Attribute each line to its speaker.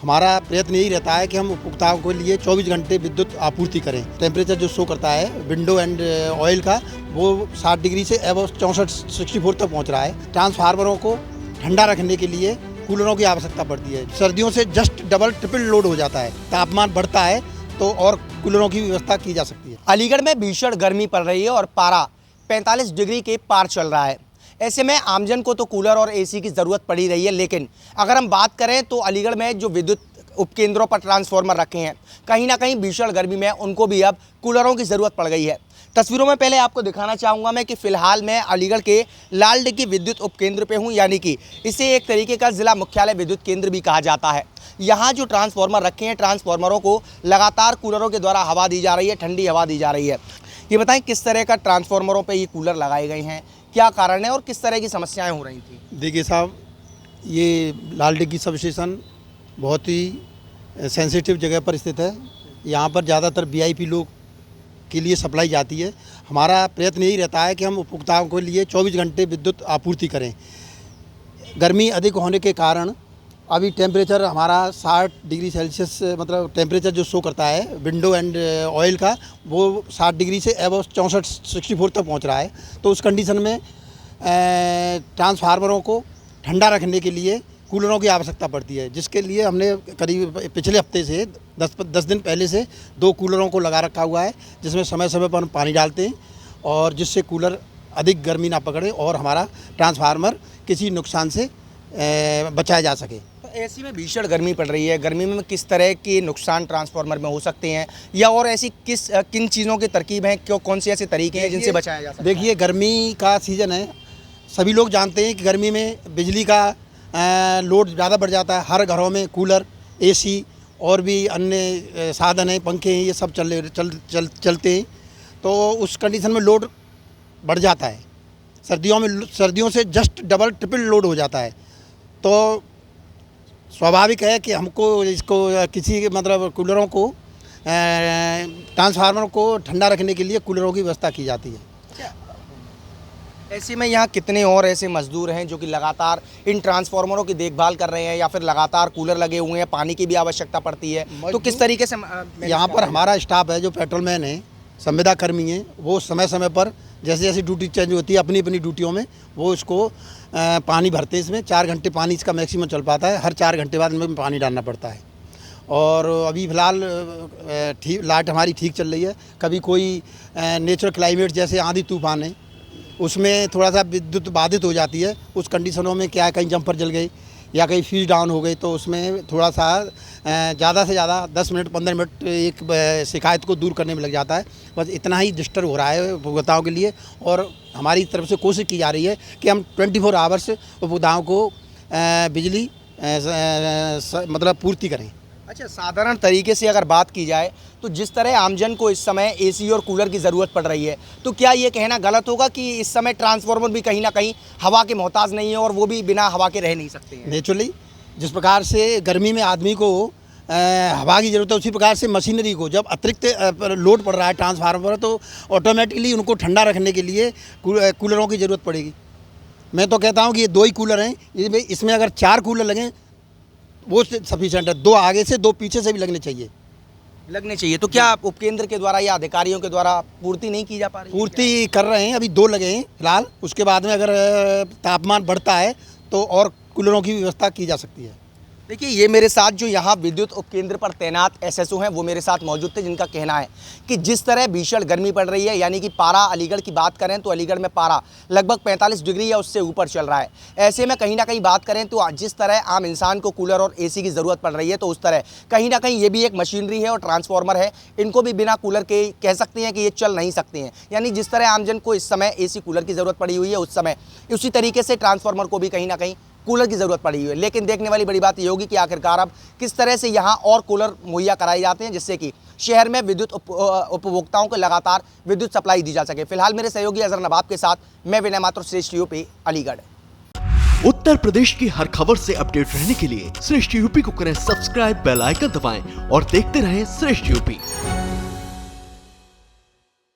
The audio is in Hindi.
Speaker 1: हमारा प्रयत्न यही रहता है कि हम उपभोक्ताओं के लिए 24 घंटे विद्युत आपूर्ति करें। टेम्परेचर जो शो करता है विंडो एंड ऑयल का, वो 60 डिग्री से एबव 64 तक पहुंच रहा है। ट्रांसफार्मरों को ठंडा रखने के लिए कूलरों की आवश्यकता पड़ती है। सर्दियों से जस्ट डबल ट्रिपल लोड हो जाता है, तापमान बढ़ता है तो और कूलरों की व्यवस्था की जा सकती है।
Speaker 2: अलीगढ़ में भीषण गर्मी पड़ रही है और पारा 45 डिग्री के पार चल रहा है। ऐसे में आमजन को तो कूलर और एसी की ज़रूरत पड़ी रही है, लेकिन अगर हम बात करें तो अलीगढ़ में जो विद्युत उपकेंद्रों पर ट्रांसफार्मर रखे हैं, कहीं ना कहीं भीषण गर्मी में उनको भी अब कूलरों की ज़रूरत पड़ गई है। तस्वीरों में पहले आपको दिखाना चाहूँगा मैं कि फ़िलहाल मैं अलीगढ़ के लालडिग्गी विद्युत उपकेंद्र पे हूँ, यानी कि इसे एक तरीके का ज़िला मुख्यालय विद्युत केंद्र भी कहा जाता है। यहाँ जो ट्रांसफार्मर रखे हैं, ट्रांसफार्मरों को लगातार कूलरों के द्वारा हवा दी जा रही है, ठंडी हवा दी जा रही है। ये बताएं किस तरह का ट्रांसफार्मरों पे ये कूलर लगाए गए हैं, क्या कारण है और किस तरह की समस्याएं हो रही थी?
Speaker 1: देखिए साहब, ये लालडिग्गी सब स्टेशन बहुत ही सेंसिटिव जगह पर स्थित है। यहाँ पर ज़्यादातर वीआईपी लोग के लिए सप्लाई जाती है। हमारा प्रयत्न यही रहता है कि हम उपभोक्ताओं के लिए 24 घंटे विद्युत आपूर्ति करें। गर्मी अधिक होने के कारण अभी टेम्परेचर हमारा 60 डिग्री सेल्सियस, मतलब टेम्परेचर जो शो करता है विंडो एंड ऑयल का, वो 60 डिग्री से एबव 64 तक पहुंच रहा है। तो उस कंडीशन में ट्रांसफार्मरों को ठंडा रखने के लिए कूलरों की आवश्यकता पड़ती है, जिसके लिए हमने करीब पिछले हफ्ते से 10 दिन पहले से 2 कूलरों को लगा रखा हुआ है, जिसमें समय समय पर हम पानी डालते हैं और जिससे कूलर अधिक गर्मी ना पकड़े और हमारा ट्रांसफार्मर किसी नुकसान से बचाया जा सके।
Speaker 2: तो ऐसी में भीषण गर्मी पड़ रही है, गर्मी में किस तरह के नुकसान ट्रांसफार्मर में हो सकते हैं, या और ऐसी किन चीज़ों की तरकीब हैं, कौन से ऐसे तरीके हैं जिनसे बचाया जा सकता है?
Speaker 1: देखिए, गर्मी का सीज़न है, सभी लोग जानते हैं कि गर्मी में बिजली का लोड ज़्यादा बढ़ जाता है। हर घरों में कूलर, एसी और भी अन्य साधन हैं, पंखे हैं, ये सब चलते हैं, तो उस कंडीशन में लोड बढ़ जाता है। सर्दियों से जस्ट डबल ट्रिपल लोड हो जाता है। तो स्वाभाविक है कि हमको इसको किसी मतलब कूलरों को ट्रांसफार्मर को ठंडा रखने के लिए कूलरों की व्यवस्था की जाती है।
Speaker 2: ऐसे में यहाँ कितने और ऐसे मजदूर हैं जो कि लगातार इन ट्रांसफार्मरों की देखभाल कर रहे हैं, या फिर लगातार कूलर लगे हुए हैं, पानी की भी आवश्यकता पड़ती है, तो किस तरीके से
Speaker 1: यहाँ पर हमारा स्टाफ है, जो पेट्रोलमैन है, संविदा कर्मी हैं, वो समय समय पर जैसे जैसे ड्यूटी चेंज होती है अपनी अपनी ड्यूटियों में वो इसको पानी भरते हैं। इसमें 4 घंटे पानी इसका मैक्सिमम चल पाता है, हर 4 घंटे बाद इनमें पानी डालना पड़ता है। और अभी फ़िलहाल लाइट हमारी ठीक चल रही है। कभी कोई नेचुरल क्लाइमेट जैसे आंधी तूफान है, उसमें थोड़ा सा विद्युत बाधित हो जाती है। उस कंडीशनों में क्या है, कहीं जंपर जल गई या कहीं फ्यूज डाउन हो गई, तो उसमें थोड़ा सा ज़्यादा से ज़्यादा 10 मिनट 15 मिनट एक शिकायत को दूर करने में लग जाता है। बस इतना ही डिस्टर्ब हो रहा है उपभोक्ताओं के लिए, और हमारी तरफ से कोशिश की जा रही है कि हम 24 आवर्स उपभोक्ताओं को बिजली मतलब पूर्ति करें।
Speaker 2: अच्छा, साधारण तरीके से अगर बात की जाए तो जिस तरह आमजन को इस समय एसी और कूलर की ज़रूरत पड़ रही है, तो क्या ये कहना गलत होगा कि इस समय ट्रांसफार्मर भी कहीं ना कहीं हवा के मोहताज नहीं है और वो भी बिना हवा के रह नहीं सकते हैं?
Speaker 1: नेचुरली जिस प्रकार से गर्मी में आदमी को हवा की ज़रूरत है, उसी प्रकार से मशीनरी को जब अतिरिक्त लोड पड़ रहा है ट्रांसफार्मर, तो ऑटोमेटिकली उनको ठंडा रखने के लिए कूलरों की ज़रूरत पड़ेगी। मैं तो कहता हूँ कि ये 2 ही कूलर हैं, इसमें अगर 4 कूलर लगें वो सफिशेंट है। 2 आगे से 2 पीछे से भी लगने चाहिए।
Speaker 2: तो क्या उपकेंद्र के द्वारा या अधिकारियों के द्वारा पूर्ति नहीं की जा पा रही?
Speaker 1: पूर्ति कर रहे हैं, अभी 2 लगे हैं फिलहाल। उसके बाद में अगर तापमान बढ़ता है तो और कूलरों की व्यवस्था की जा सकती है।
Speaker 2: देखिए, ये मेरे साथ जो यहाँ विद्युत उपकेंद्र पर तैनात एसएसओ हैं वो मेरे साथ मौजूद थे, जिनका कहना है कि जिस तरह भीषण गर्मी पड़ रही है, यानी कि पारा अलीगढ़ की बात करें तो अलीगढ़ में पारा लगभग 45 डिग्री या उससे ऊपर चल रहा है। ऐसे में कहीं ना कहीं बात करें तो जिस तरह आम इंसान को कूलर और एसी की ज़रूरत पड़ रही है, तो उस तरह कहीं ना कहीं ये भी एक मशीनरी है और ट्रांसफार्मर है, इनको भी बिना कूलर के कह सकते हैं कि ये चल नहीं सकते हैं। यानी जिस तरह आमजन को इस समय एसी कूलर की ज़रूरत पड़ी हुई है, उस समय उसी तरीके से ट्रांसफार्मर को भी कहीं ना कहीं कूलर की ज़रूरत पड़ी हुई है। लेकिन देखने वाली बड़ी बात ये होगी कि आखिरकार अब किस तरह से यहाँ और कूलर मुहैया कराए जाते हैं, जिससे कि शहर में विद्युत उपभोक्ताओं को लगातार विद्युत सप्लाई दी जा सके। फिलहाल मेरे सहयोगी अजहर नवाब के साथ मैं विनय माथुर, श्रेष्ठ यूपी, अलीगढ़।
Speaker 3: उत्तर प्रदेश की हर खबर से अपडेट रहने के लिए श्रेष्ठ यूपी को करें सब्सक्राइब, बेल आइकन दबाएं और देखते रहें श्रेष्ठ यूपी।